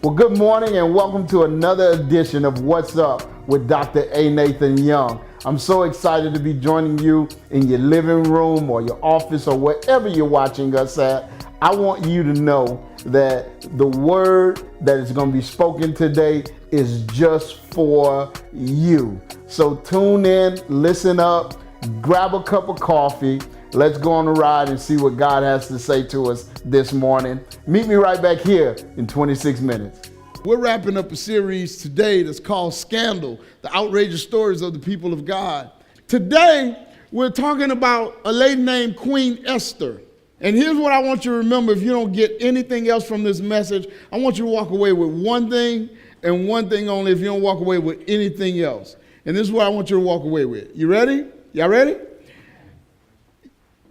Well, good morning and welcome to another edition of What's Up with Dr. A. Nathan Young. I'm so excited to be joining you in your living room or your office or wherever you're watching us at. I want you to know that the word that is going to be spoken today is just for you. So tune in, listen up, grab a cup of coffee. Let's go on a ride and see what God has to say to us this morning. Meet me right back here in 26 minutes. We're wrapping up a series today that's called Scandal, the outrageous stories of the people of God. Today, we're talking about a lady named Queen Esther. And here's what I want you to remember if you don't get anything else from this message. I want you to walk away with one thing and one thing only if you don't walk away with anything else. And this is what I want you to walk away with. You ready? Y'all ready?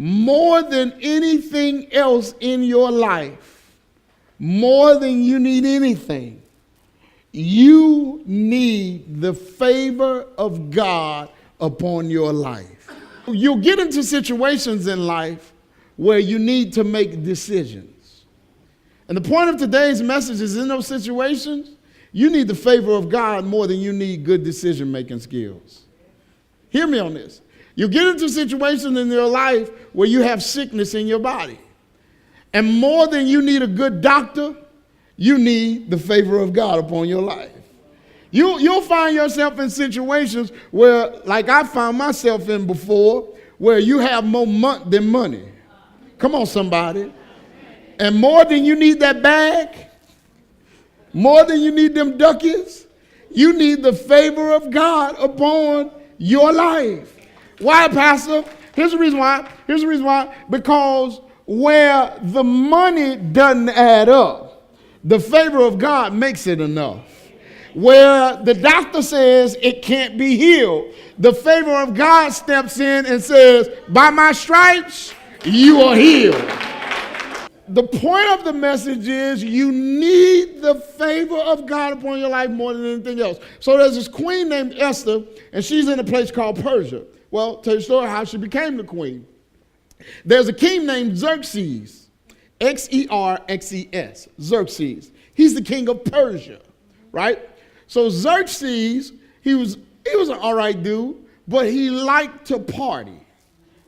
More than anything else in your life, more than you need anything, you need the favor of God upon your life. You'll get into situations in life where you need to make decisions. And the point of today's message is in those situations, you need the favor of God more than you need good decision-making skills. Hear me on this. You get into situations in your life where you have sickness in your body. And more than you need a good doctor, you need the favor of God upon your life. You'll find yourself in situations where, like I found myself in before, where you have more than money. Come on, somebody. And more than you need that bag, more than you need them duckies, you need the favor of God upon your life. Why, Pastor? Here's the reason why. Because where the money doesn't add up, the favor of God makes it enough. Where the doctor says it can't be healed, the favor of God steps in and says, by my stripes, you are healed. The point of the message is you need the favor of God upon your life more than anything else. So there's this queen named Esther, and she's in a place called Persia. Well, tell you a story how she became the queen. There's a king named Xerxes, Xerxes, Xerxes. He's the king of Persia, right? So Xerxes, he was an all right dude, but he liked to party,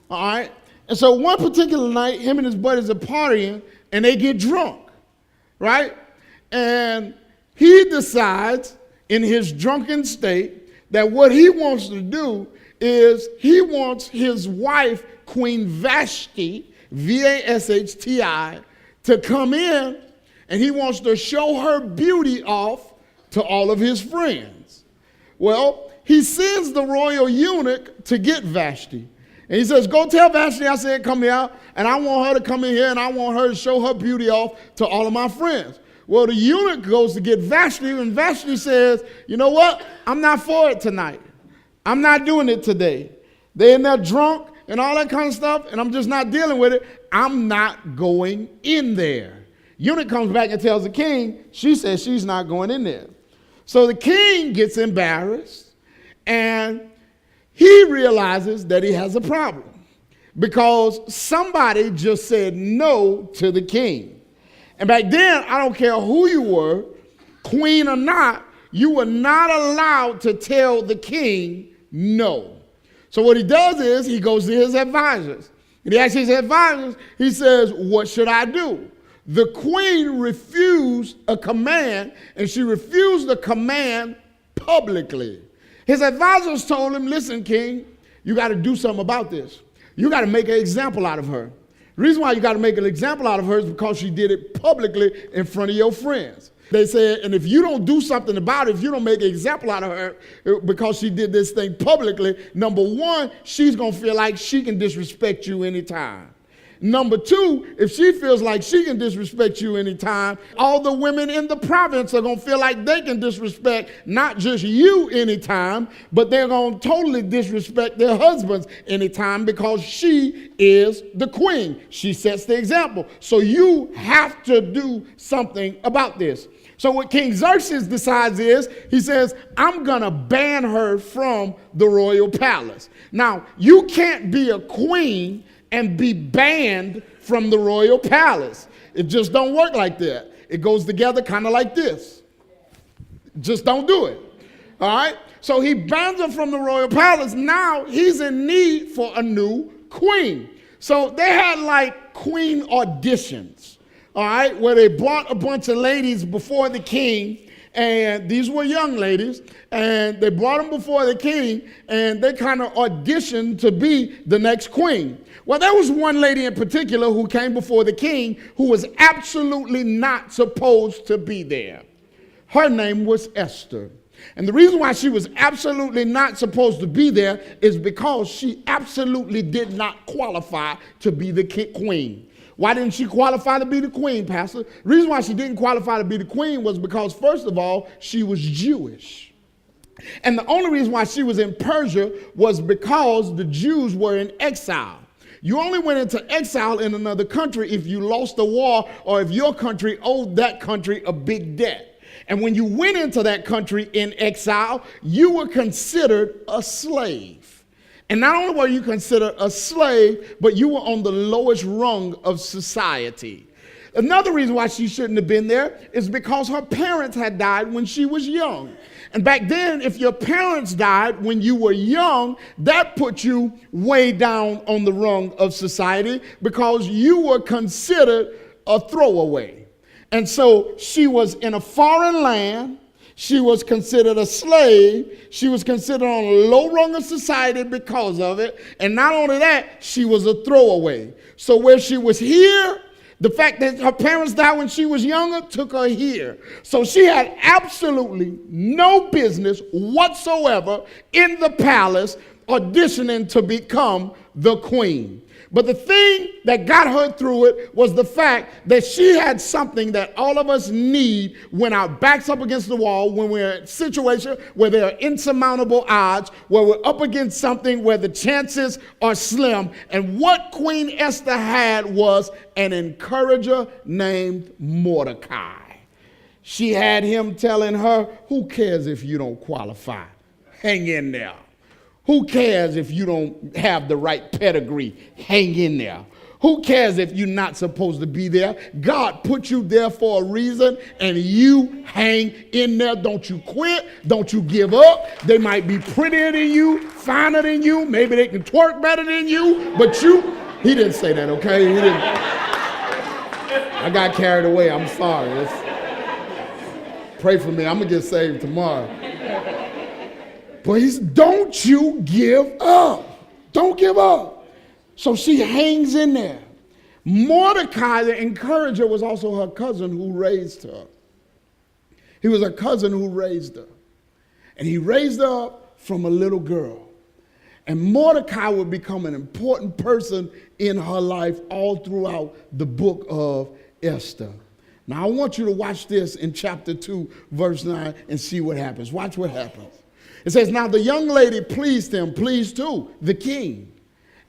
all right? And so one particular night, him and his buddies are partying, and they get drunk, right? And he decides in his drunken state that what he wants to do is he wants his wife, Queen Vashti, Vashti, to come in, and he wants to show her beauty off to all of his friends. Well, he sends the royal eunuch to get Vashti. And he says, go tell Vashti I said come here, and I want her to come in here, and I want her to show her beauty off to all of my friends. Well, the eunuch goes to get Vashti, and Vashti says, you know what? I'm not for it tonight. I'm not doing it today. They're in there drunk and all that kind of stuff, and I'm just not dealing with it. I'm not going in there. Eunuch comes back and tells the king, she says she's not going in there. So the king gets embarrassed, and he realizes that he has a problem because somebody just said no to the king. And back then, I don't care who you were, queen or not, you were not allowed to tell the king no. So what he does is he goes to his advisors. And he asks his advisors, he says, what should I do? The queen refused a command, and she refused the command publicly. His advisors told him, listen, king, you got to do something about this. You got to make an example out of her. The reason why you got to make an example out of her is because she did it publicly in front of your friends. They said, and if you don't do something about it, if you don't make an example out of her because she did this thing publicly, number one, she's going to feel like she can disrespect you anytime. Number two, if she feels like she can disrespect you anytime, all the women in the province are going to feel like they can disrespect not just you anytime, but they're going to totally disrespect their husbands anytime because she is the queen. She sets the example. So you have to do something about this. So what King Xerxes decides is, he says, I'm going to ban her from the royal palace. Now, you can't be a queen and be banned from the royal palace. It just don't work like that. It goes together kind of like this. Just don't do it. All right? So he bans her from the royal palace. Now he's in need for a new queen. So they had like queen auditions, all right, where they brought a bunch of ladies before the king, and these were young ladies, and they brought them before the king, and they kind of auditioned to be the next queen. Well, there was one lady in particular who came before the king who was absolutely not supposed to be there. Her name was Esther. And the reason why she was absolutely not supposed to be there is because she absolutely did not qualify to be the queen. Why didn't she qualify to be the queen, Pastor? The reason why she didn't qualify to be the queen was because, first of all, she was Jewish. And the only reason why she was in Persia was because the Jews were in exile. You only went into exile in another country if you lost a war or if your country owed that country a big debt. And when you went into that country in exile, you were considered a slave. And not only were you considered a slave, but you were on the lowest rung of society. Another reason why she shouldn't have been there is because her parents had died when she was young. And back then, if your parents died when you were young, that put you way down on the rung of society because you were considered a throwaway. And so she was in a foreign land. She was considered a slave. She was considered on a low rung of society because of it. And not only that, she was a throwaway. So where she was here, the fact that her parents died when she was younger took her here. So she had absolutely no business whatsoever in the palace auditioning to become the queen. But the thing that got her through it was the fact that she had something that all of us need when our back's up against the wall, when we're in a situation where there are insurmountable odds, where we're up against something where the chances are slim. And what Queen Esther had was an encourager named Mordecai. She had him telling her, who cares if you don't qualify? Hang in there. Who cares if you don't have the right pedigree? Hang in there. Who cares if you're not supposed to be there? God put you there for a reason, and you hang in there. Don't you quit. Don't you give up. They might be prettier than you, finer than you. Maybe they can twerk better than you, but he didn't say that, okay? He didn't. I got carried away. I'm sorry. Pray for me. I'm going to get saved tomorrow. But don't you give up. Don't give up. So she hangs in there. Mordecai, the encourager, was also her cousin who raised her. He was a cousin who raised her. And he raised her up from a little girl. And Mordecai would become an important person in her life all throughout the book of Esther. Now, I want you to watch this in chapter 2, verse 9, and see what happens. Watch what happens. It says, now the young lady pleased him, pleased who? The king,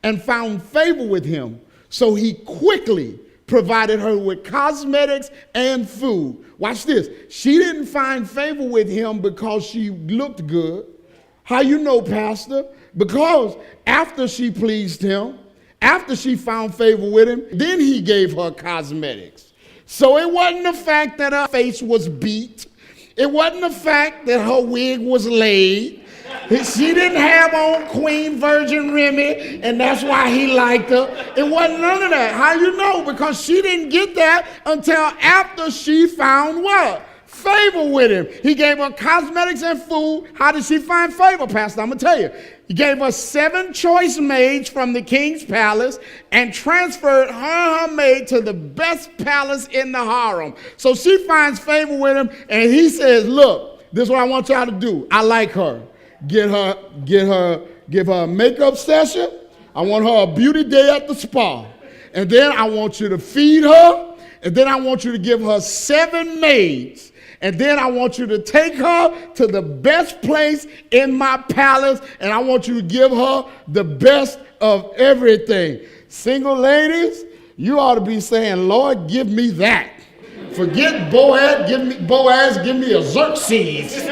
and found favor with him. So he quickly provided her with cosmetics and food. Watch this. She didn't find favor with him because she looked good. How you know, Pastor? Because after she pleased him, after she found favor with him, then he gave her cosmetics. So it wasn't the fact that her face was beat. It wasn't the fact that her wig was laid. She didn't have on Queen Virgin Remy, and that's why he liked her. It wasn't none of that. How you know? Because she didn't get that until after she found what? Favor with him. He gave her cosmetics and food. How did she find favor, Pastor? I'm going to tell you. He gave her 7 choice maids from the king's palace and transferred her maid to the best palace in the harem. So she finds favor with him, and he says, look, this is what I want y'all to do. I like her. Give her a makeup session. I want her a beauty day at the spa. And then I want you to feed her. And then I want you to give her 7 maids. And then I want you to take her to the best place in my palace, and I want you to give her the best of everything. Single ladies, you ought to be saying, Lord, give me that. Forget Boaz, give me a Xerxes.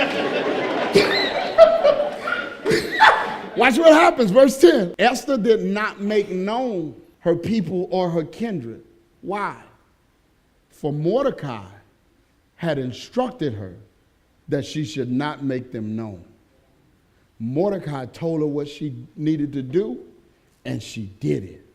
Watch what happens, verse 10. Esther did not make known her people or her kindred. Why? For Mordecai had instructed her that she should not make them known. Mordecai told her what she needed to do, and she did it.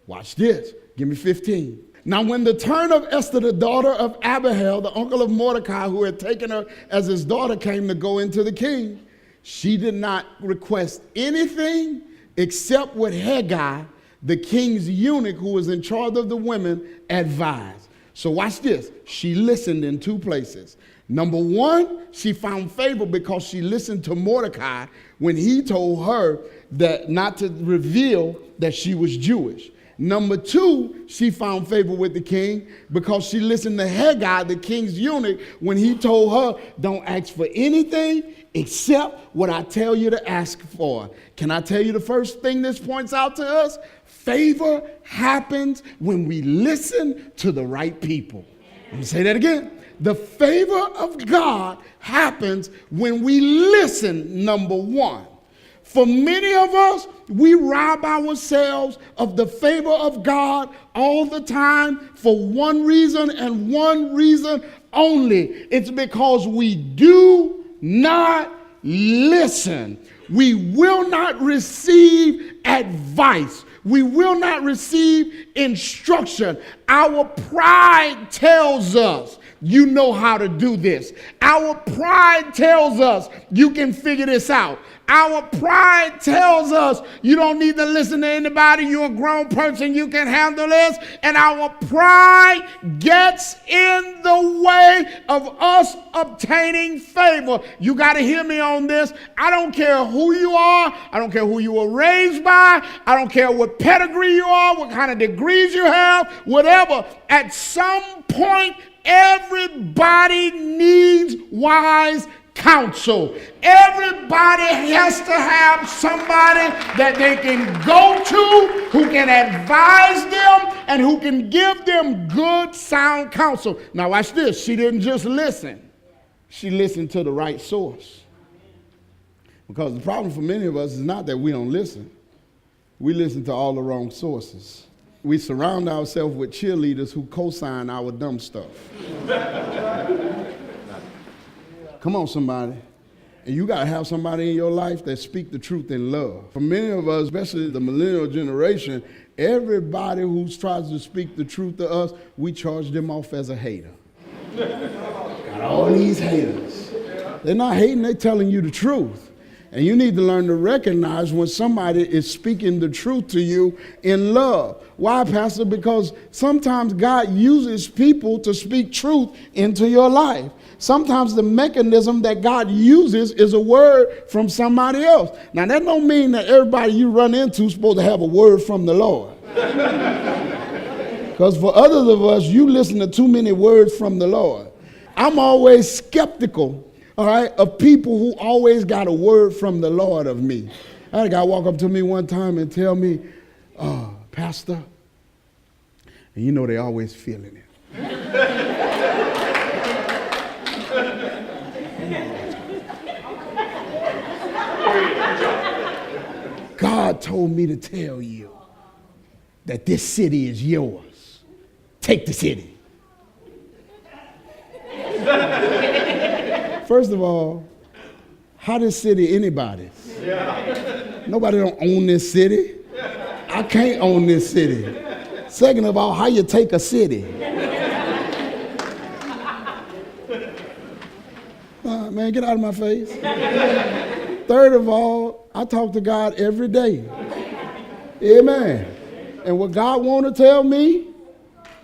Watch this. Give me 15. Now, when the turn of Esther, the daughter of Abihail, the uncle of Mordecai, who had taken her as his daughter, came to go into the king, she did not request anything except what Haggai, the king's eunuch who was in charge of the women, advised. So watch this. She listened in two places. Number one, she found favor because she listened to Mordecai when he told her that not to reveal that she was Jewish. Number two, she found favor with the king because she listened to Haggai, the king's eunuch, when he told her, don't ask for anything except what I tell you to ask for. Can I tell you the first thing this points out to us? Favor happens when we listen to the right people. Let me say that again. The favor of God happens when we listen, number one. For many of us, we rob ourselves of the favor of God all the time for one reason and one reason only. It's because we do not listen. We will not receive advice. We will not receive instruction. Our pride tells us you know how to do this. Our pride tells us you can figure this out. Our pride tells us you don't need to listen to anybody. You're a grown person. You can handle this. And our pride gets in the way of us obtaining favor. You got to hear me on this. I don't care who you are. I don't care who you were raised by. I don't care what pedigree you are, what kind of degrees you have, whatever. At some point, everybody needs wise counsel. Everybody has to have somebody that they can go to who can advise them and who can give them good, sound counsel. Now watch this. She didn't just listen. She listened to the right source. Because the problem for many of us is not that we don't listen. We listen to all the wrong sources. We surround ourselves with cheerleaders who co-sign our dumb stuff. Come on, somebody. And you got to have somebody in your life that speak the truth in love. For many of us, especially the millennial generation, everybody who tries to speak the truth to us, we charge them off as a hater. Got all these haters. They're not hating, they're telling you the truth. And you need to learn to recognize when somebody is speaking the truth to you in love. Why, Pastor? Because sometimes God uses people to speak truth into your life. Sometimes the mechanism that God uses is a word from somebody else. Now, that don't mean that everybody you run into is supposed to have a word from the Lord. Because for others of us, you listen to too many words from the Lord. I'm always skeptical, all right, of people who always got a word from the Lord of me. I had a guy walk up to me one time and tell me, Pastor, and you know they always feeling it. God told me to tell you that this city is yours. Take the city. First of all, how this city anybody's? Yeah. Nobody don't own this city. I can't own this city. Second of all, how you take a city? Man, get out of my face. Third of all, I talk to God every day. Amen. And what God want to tell me,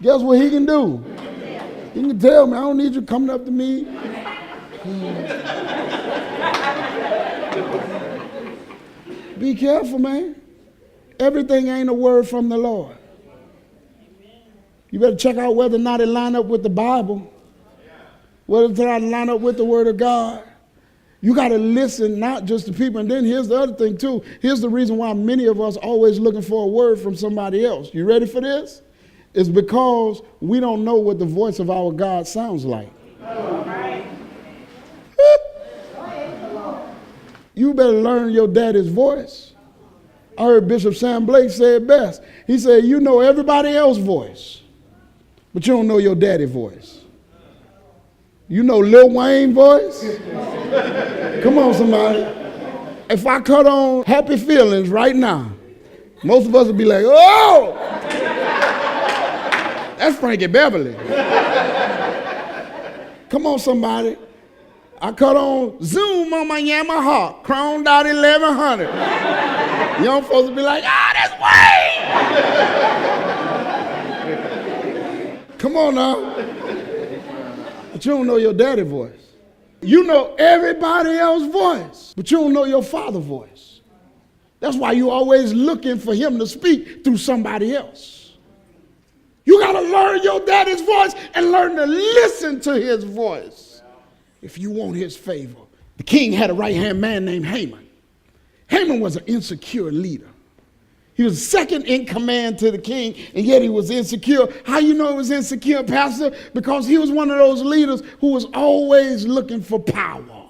guess what he can do? He can tell me, I don't need you coming up to me. Be careful, man. Everything ain't a word from the Lord. You better check out whether or not it line up with the Bible, whether or not it line up with the Word of God. You got to listen not just to people. And then here's the other thing, too. Here's the reason why many of us always looking for a word from somebody else. You ready for this? It's because we don't know what the voice of our God sounds like. You better learn your daddy's voice. I heard Bishop Sam Blake say it best. He said, you know everybody else's voice, but you don't know your daddy's voice. You know Lil Wayne voice? Come on, somebody. If I cut on Happy Feelings right now, most of us would be like, oh! That's Frankie Beverly. Come on, somebody. I cut on Zoom on my Yamaha, Chrome Dot 1100. Young folks would be like, that's Wayne! Come on now. But you don't know your daddy voice. You know everybody else's voice, but you don't know your father's voice. That's why you're always looking for him to speak through somebody else. You got to learn your daddy's voice and learn to listen to his voice if you want his favor. The king had a right-hand man named Haman. Haman was an insecure leader. He was second in command to the king, and yet he was insecure. How you know he was insecure, Pastor? Because he was one of those leaders who was always looking for power.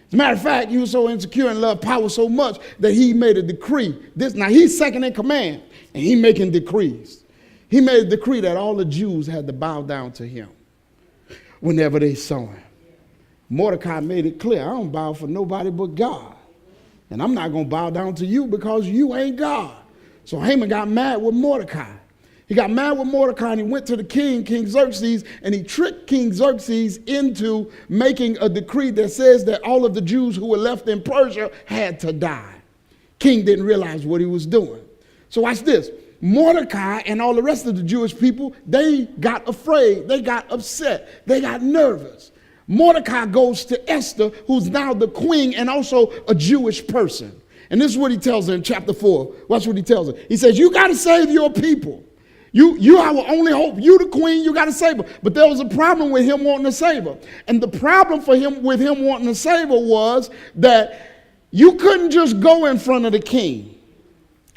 As a matter of fact, he was so insecure and loved power so much that he made a decree. Now, he's second in command, and he's making decrees. He made a decree that all the Jews had to bow down to him whenever they saw him. Mordecai made it clear, I don't bow for nobody but God. And I'm not going to bow down to you because you ain't God. So Haman got mad with Mordecai. He got mad with Mordecai and he went to the king, King Xerxes, and he tricked King Xerxes into making a decree that says that all of the Jews who were left in Persia had to die. King didn't realize what he was doing. So watch this. Mordecai and all the rest of the Jewish people, they got afraid. They got upset. They got nervous. Mordecai goes to Esther, who's now the queen and also a Jewish person. And this is what he tells her in chapter 4. Watch what he tells her. He says, you got to save your people. You are our only hope. You the queen, you got to save her. But there was a problem with him wanting to save her. And the problem for him with him wanting to save her was that you couldn't just go in front of the king.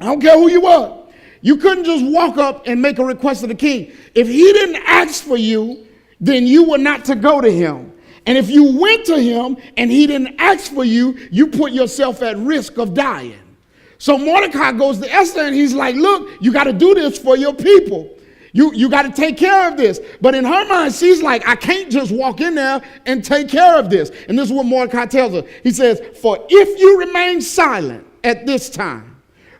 I don't care who you are. You couldn't just walk up and make a request of the king. If he didn't ask for you, then you were not to go to him. And if you went to him and he didn't ask for you, you put yourself at risk of dying. So Mordecai goes to Esther and he's like, look, you got to do this for your people. You got to take care of this. But in her mind, she's like, I can't just walk in there and take care of this. And this is what Mordecai tells her. He says, for if you remain silent at this time,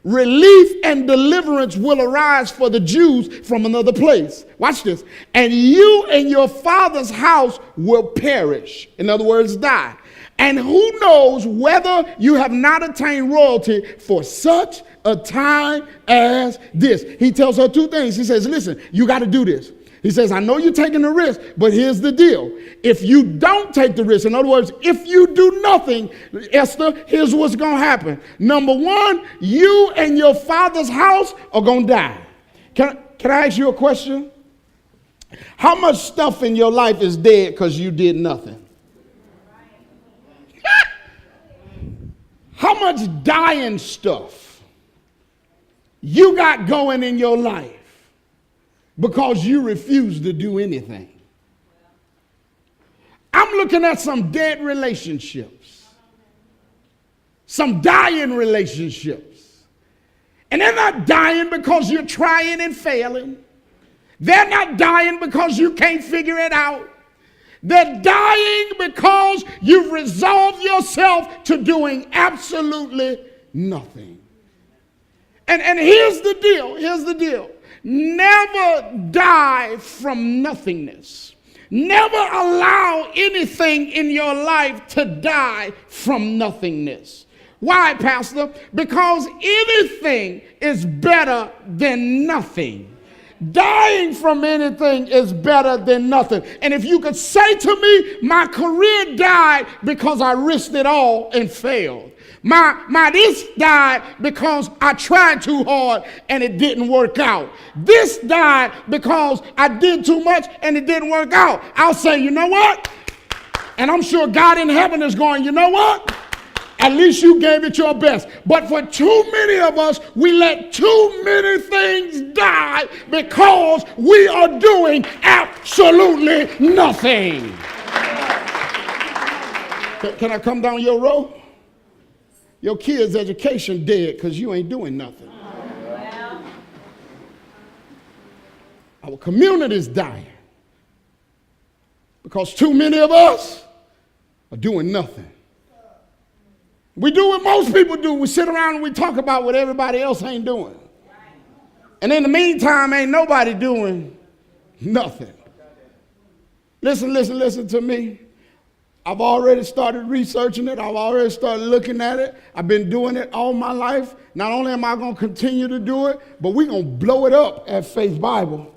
relief and deliverance will arise for the Jews from another place. Watch this. And you and your father's house will perish. In other words, die. And who knows whether you have not attained royalty for such a time as this. He tells her two things. He says, listen, you got to do this. He says, I know you're taking the risk, but here's the deal. If you don't take the risk, in other words, if you do nothing, Esther, here's what's going to happen. Number one, you and your father's house are going to die. Can I ask you a question? How much stuff in your life is dead because you did nothing? How much dying stuff you got going in your life because you refuse to do anything? I'm looking at some dead relationships, some dying relationships. And they're not dying because you're trying and failing. They're not dying because you can't figure it out. They're dying because you've resolved yourself to doing absolutely nothing. And here's the deal. Here's the deal. Never die from nothingness. Never allow anything in your life to die from nothingness. Why, Pastor? Because anything is better than nothing. Dying from anything is better than nothing. And if you could say to me, my career died because I risked it all and failed. My this died because I tried too hard and it didn't work out. This died because I did too much and it didn't work out. I'll say, you know what? And I'm sure God in heaven is going, you know what? At least you gave it your best. But for too many of us, we let too many things die because we are doing absolutely nothing. Can I come down your row? Your kids' education dead because you ain't doing nothing. Our community's dying Because too many of us are doing nothing. We do what most people do. We sit around and we talk about what everybody else ain't doing. And in the meantime, ain't nobody doing nothing. Listen to me. I've already started researching it. I've already started looking at it. I've been doing it all my life. Not only am I going to continue to do it, but we're going to blow it up at Faith Bible.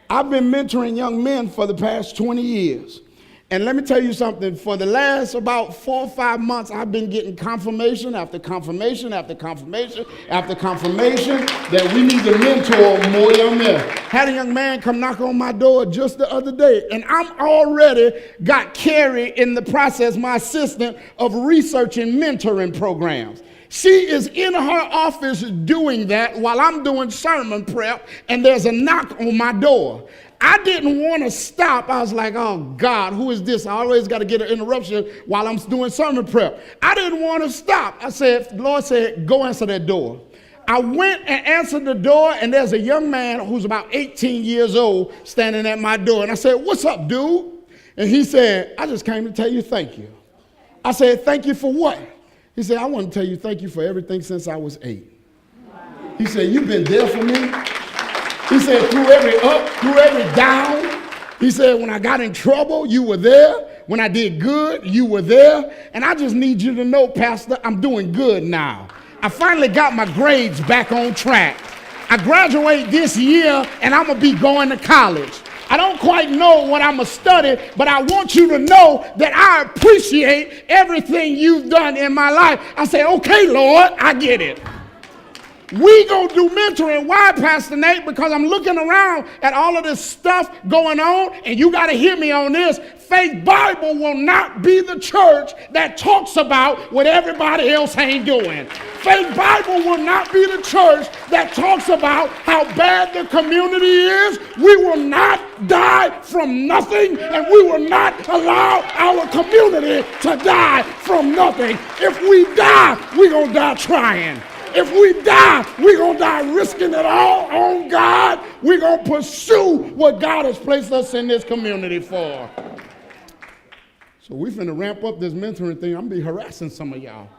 I've been mentoring young men for the past 20 years. And let me tell you something. For the last about 4 or 5 months, I've been getting confirmation after confirmation after confirmation after confirmation that we need to mentor more young men. Had a young man come knock on my door just the other day, and I'm already got Carrie in the process, my assistant, of researching mentoring programs. She is in her office doing that while I'm doing sermon prep, and there's a knock on my door. I didn't want to stop. I was like, oh, God, who is this? I always got to get an interruption while I'm doing sermon prep. I didn't want to stop. I said, the Lord said, go answer that door. I went and answered the door, and there's a young man who's about 18 years old standing at my door. And I said, what's up, dude? And he said, I just came to tell you thank you. I said, thank you for what? He said, I want to tell you thank you for everything since I was 8. He said, you've been there for me. He said, through every up, through every down. He said, when I got in trouble, you were there. When I did good, you were there. And I just need you to know, Pastor, I'm doing good now. I finally got my grades back on track. I graduate this year, and I'm going to be going to college. I don't quite know what I'm going to study, but I want you to know that I appreciate everything you've done in my life. I say, okay, Lord, I get it. We gonna do mentoring. Why, Pastor Nate? Because I'm looking around at all of this stuff going on, and you got to hear me on this. Faith Bible will not be the church that talks about what everybody else ain't doing. Faith Bible will not be the church that talks about how bad the community is. We will not die from nothing, and we will not allow our community to die from nothing. If we die, we're gonna die trying. If we die, we're going to die risking it all on God. We're going to pursue what God has placed us in this community for. So we're finna ramp up this mentoring thing. I'm going to be harassing some of y'all.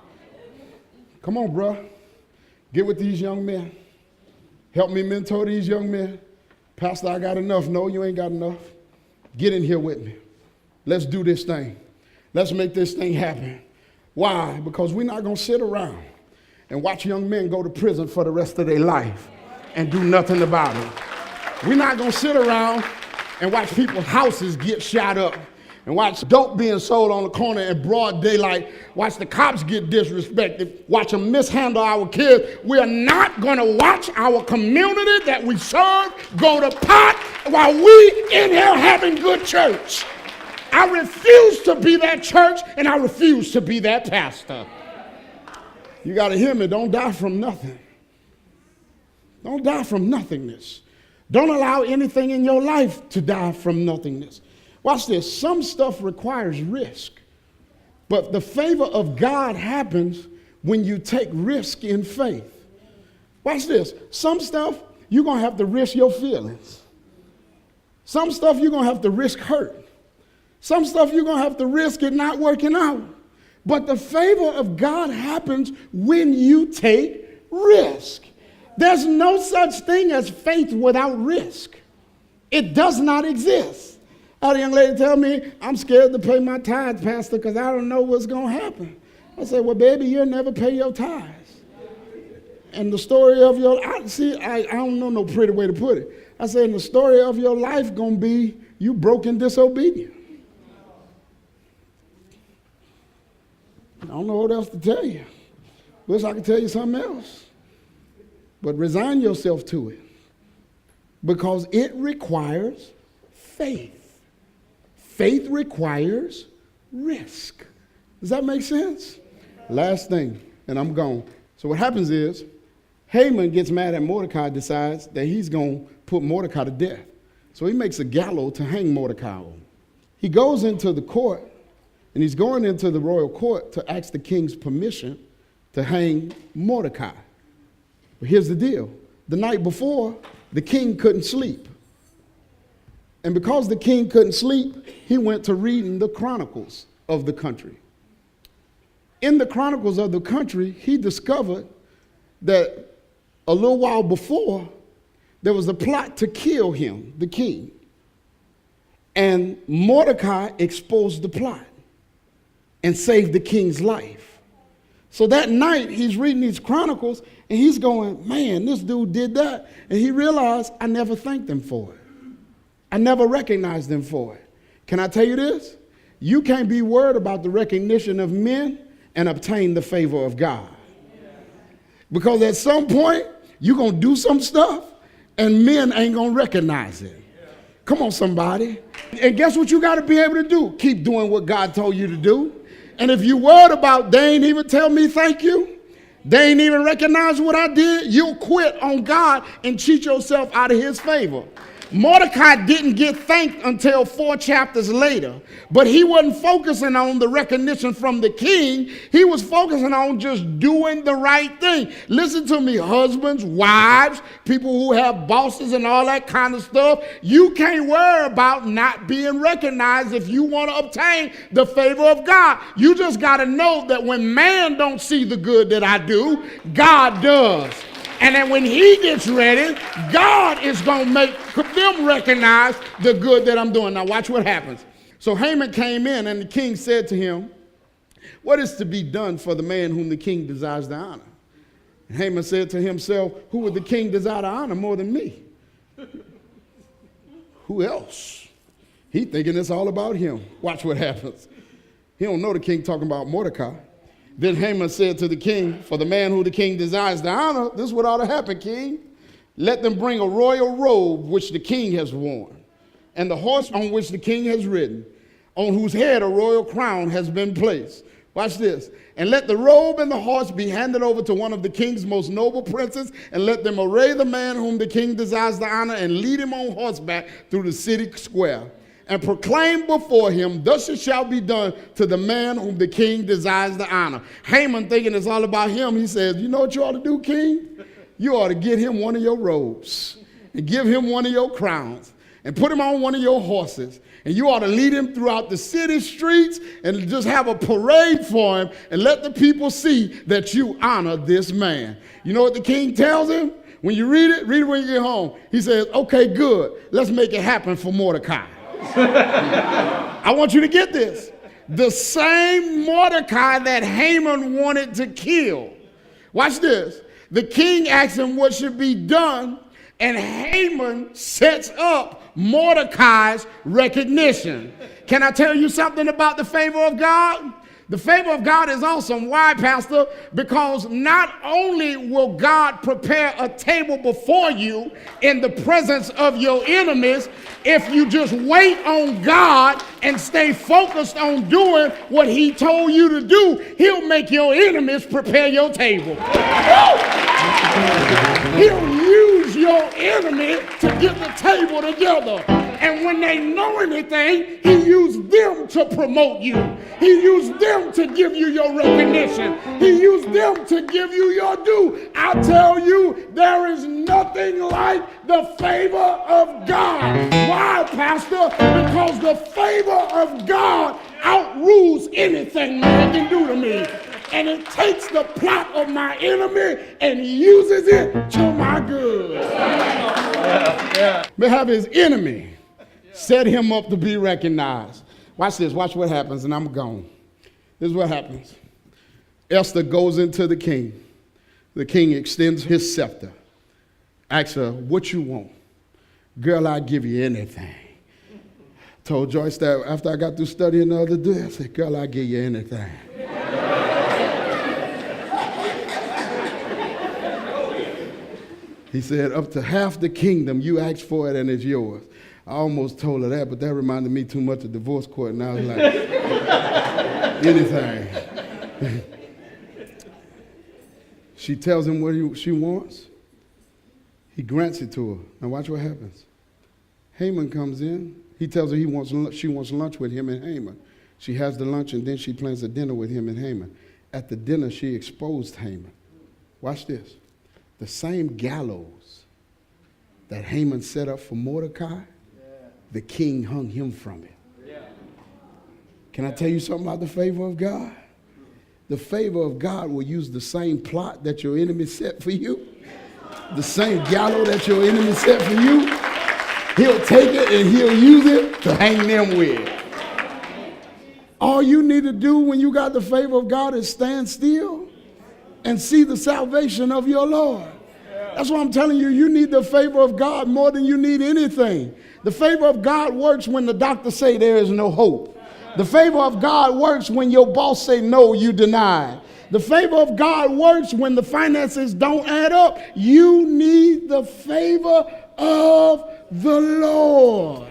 Come on, bro. Get with these young men. Help me mentor these young men. Pastor, I got enough. No, you ain't got enough. Get in here with me. Let's do this thing. Let's make this thing happen. Why? Because we're not going to sit around and watch young men go to prison for the rest of their life and do nothing about it. We're not going to sit around and watch people's houses get shot up and watch dope being sold on the corner in broad daylight, watch the cops get disrespected, watch them mishandle our kids. We are not going to watch our community that we serve go to pot while we in here having good church. I refuse to be that church, and I refuse to be that pastor. You got to hear me. Don't die from nothing. Don't die from nothingness. Don't allow anything in your life to die from nothingness. Watch this. Some stuff requires risk. But the favor of God happens when you take risk in faith. Watch this. Some stuff you're going to have to risk your feelings. Some stuff you're going to have to risk hurt. Some stuff you're going to have to risk it not working out. But the favor of God happens when you take risk. There's no such thing as faith without risk. It does not exist. I had a young lady tell me, I'm scared to pay my tithes, Pastor, because I don't know what's going to happen. I said, well, baby, you'll never pay your tithes. And the story of your, I don't know no pretty way to put it. I said, and the story of your life going to be you broke and disobedient. I don't know what else to tell you. Wish I could tell you something else. But resign yourself to it. Because it requires faith. Faith requires risk. Does that make sense? Last thing, and I'm gone. So what happens is, Haman gets mad at Mordecai, decides that he's going to put Mordecai to death. So he makes a gallows to hang Mordecai on. He goes into the court, and he's going into the royal court to ask the king's permission to hang Mordecai. But here's the deal. The night before, the king couldn't sleep. And because the king couldn't sleep, he went to reading the chronicles of the country. In the chronicles of the country, he discovered that a little while before, there was a plot to kill him, the king. And Mordecai exposed the plot and saved the king's life. So that night, he's reading these chronicles, and he's going, man, this dude did that. And he realized, I never thanked him for it. I never recognized him for it. Can I tell you this? You can't be worried about the recognition of men and obtain the favor of God. Because at some point, you're going to do some stuff, and men ain't going to recognize it. Come on, somebody. And guess what you got to be able to do? Keep doing what God told you to do. And if you're worried about they ain't even tell me thank you, they ain't even recognize what I did, you'll quit on God and cheat yourself out of his favor. Mordecai didn't get thanked until 4 chapters later, but he wasn't focusing on the recognition from the king. He was focusing on just doing the right thing. Listen to me, husbands, wives, people who have bosses and all that kind of stuff. You can't worry about not being recognized if you want to obtain the favor of God. You just got to know that when man don't see the good that I do, God does. And then when he gets ready, God is going to make them recognize the good that I'm doing. Now watch what happens. So Haman came in, and the king said to him, what is to be done for the man whom the king desires to honor? And Haman said to himself, who would the king desire to honor more than me? Who else? He thinking it's all about him. Watch what happens. He don't know the king talking about Mordecai. Then Haman said to the king, for the man who the king desires to honor, this is what ought to happen, king. Let them bring a royal robe which the king has worn, and the horse on which the king has ridden, on whose head a royal crown has been placed. Watch this. And let the robe and the horse be handed over to one of the king's most noble princes, and let them array the man whom the king desires to honor and lead him on horseback through the city square. And proclaim before him, thus it shall be done to the man whom the king desires to honor. Haman, thinking it's all about him, he says, you know what you ought to do, king? You ought to get him one of your robes and give him one of your crowns and put him on one of your horses. And you ought to lead him throughout the city streets and just have a parade for him and let the people see that you honor this man. You know what the king tells him? When you read it when you get home. He says, okay, good. Let's make it happen for Mordecai. I want you to get this. The same Mordecai that Haman wanted to kill. Watch this. The king asks him what should be done, and Haman sets up Mordecai's recognition. Can I tell you something about the favor of God? The favor of God is awesome. Why, Pastor? Because not only will God prepare a table before you in the presence of your enemies, if you just wait on God and stay focused on doing what he told you to do, he'll make your enemies prepare your table. He'll use your enemy to get the table together. And when they know anything, he used them to promote you. He used them to give you your recognition. He used them to give you your due. I tell you, there is nothing like the favor of God. Why, Pastor? Because the favor of God outrules anything man can do to me. And it takes the plot of my enemy and uses it to my good. May have his enemy set him up to be recognized. Watch this. Watch what happens, and I'm gone. This is what happens. Esther goes into the king. The king extends his scepter. Asks her, what you want? Girl, I'll give you anything. Told Joyce that after I got through studying the other day, I said, girl, I'll give you anything. He said, up to half the kingdom, you asked for it and it's yours. I almost told her that, but that reminded me too much of divorce court, and I was like, anything. She tells him what she wants. He grants it to her. Now watch what happens. Haman comes in. He tells her she wants lunch with him and Haman. She has the lunch, and then she plans a dinner with him and Haman. At the dinner, she exposed Haman. Watch this. The same gallows that Haman set up for Mordecai, the king hung him from it. Can I tell you something about the favor of God? The favor of God will use the same plot that your enemy set for you, the same gallows that your enemy set for you. He'll take it and he'll use it to hang them with. All you need to do when you got the favor of God is stand still and see the salvation of your Lord. That's why I'm telling you, you need the favor of God more than you need anything. The favor of God works when the doctor say there is no hope. The favor of God works when your boss say no, you deny. The favor of God works when the finances don't add up. You need the favor of the Lord.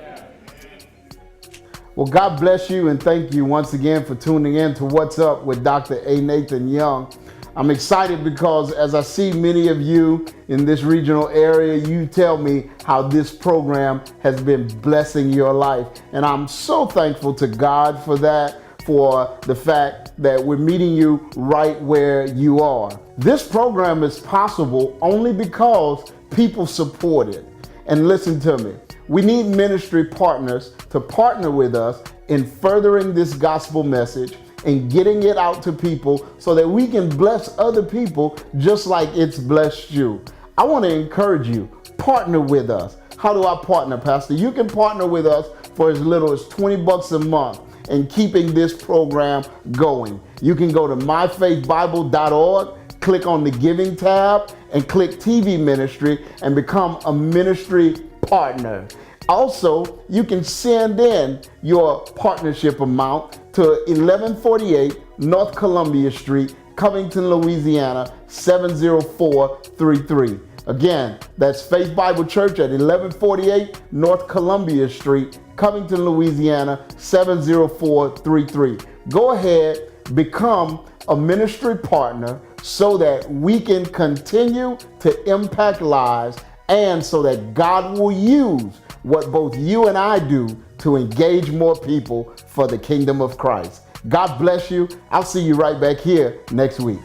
Well, God bless you and thank you once again for tuning in to What's Up with Dr. A. Nathan Young. I'm excited because as I see many of you in this regional area, you tell me how this program has been blessing your life. And I'm so thankful to God for that, for the fact that we're meeting you right where you are. This program is possible only because people support it. And listen to me, we need ministry partners to partner with us in furthering this gospel message and getting it out to people so that we can bless other people just like it's blessed you. I want to encourage you, partner with us. How do I partner, Pastor? You can partner with us for as little as $20 a month in keeping this program going. You can go to myfaithbible.org, click on the giving tab, and click TV ministry and become a ministry partner. Also, you can send in your partnership amount to 1148 North Columbia Street, Covington, Louisiana, 70433. Again, that's Faith Bible Church at 1148 North Columbia Street, Covington, Louisiana, 70433. Go ahead, become a ministry partner so that we can continue to impact lives and so that God will use what both you and I do to engage more people for the kingdom of Christ. God bless you. I'll see you right back here next week.